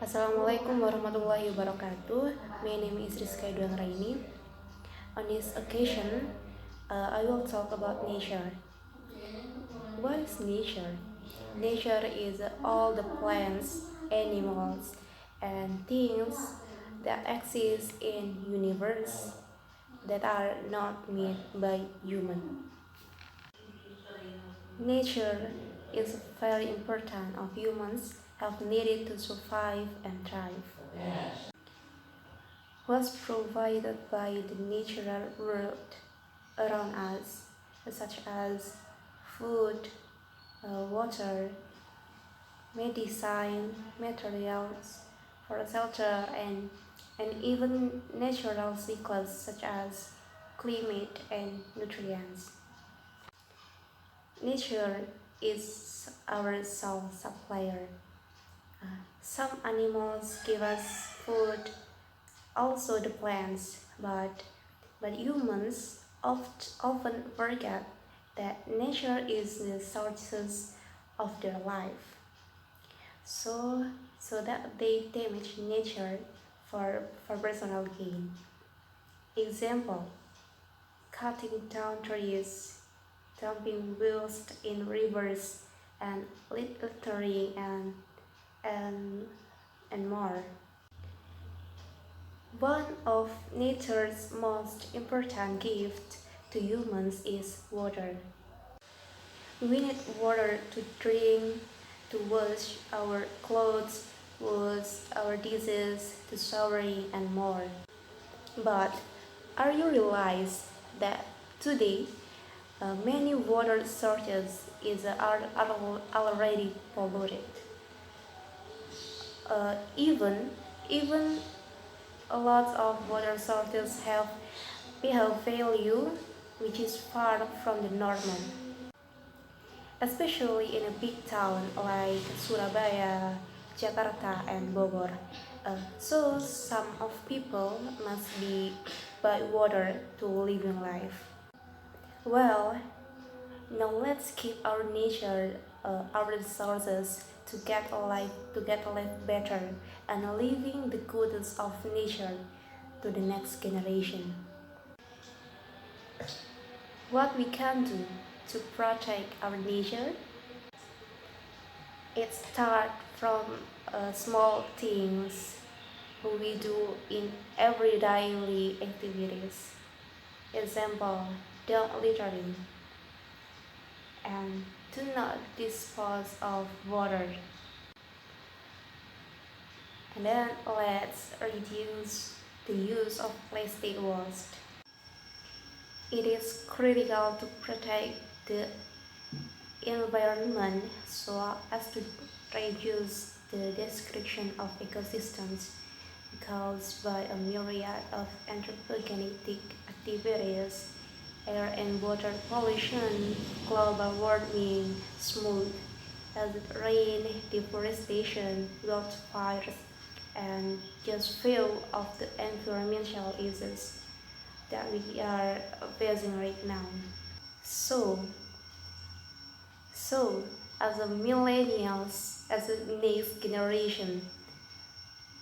Assalamualaikum warahmatullahi wabarakatuh. My name is Risca Anggraini. On this occasion, I will talk about nature. What is nature? Nature is all the plants, animals, and things that exist in universe that are not made by human. Nature is very important of humans have needed to survive and thrive. Was provided by the natural world around us, such as food, water, medicine, materials for shelter, and even natural cycles such as climate and nutrients. Nature is our sole supplier. Some animals give us food, also the plants, but humans often forget that nature is the sources of their life. So that they damage nature for personal gain. Example, cutting down trees, dumping waste in rivers, and littering and and more. One of nature's most important gifts to humans is water. We need water to drink, to wash our clothes, wash our dishes, to shower, and more. But are you realize that today many water sources are already polluted? Even a lot of water sources have pH value which is far from the normal, especially in a big town like Surabaya, Jakarta, and Bogor. So some of people must be buy water to live in life. Well, now let's keep our nature, our resources to get a life better, and living the goodness of nature to the next generation. What we can do to protect our nature? It starts from small things we do in every daily activities. Example, don't littering and do not dispose of water. And then let's reduce the use of plastic waste. It is critical to protect the environment so as to reduce the destruction of ecosystems caused by a myriad of anthropogenic activities, air and water pollution, global warming, smoke, acid rain, deforestation, wildfires, and just few of the environmental issues that we are facing right now. So, so as a millennials, as a next generation,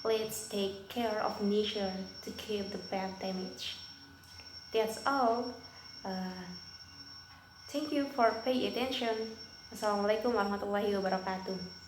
let's take care of nature to keep the bad damage. That's all. Uh, Thank you for paying attention. Assalamualaikum warahmatullahi wabarakatuh.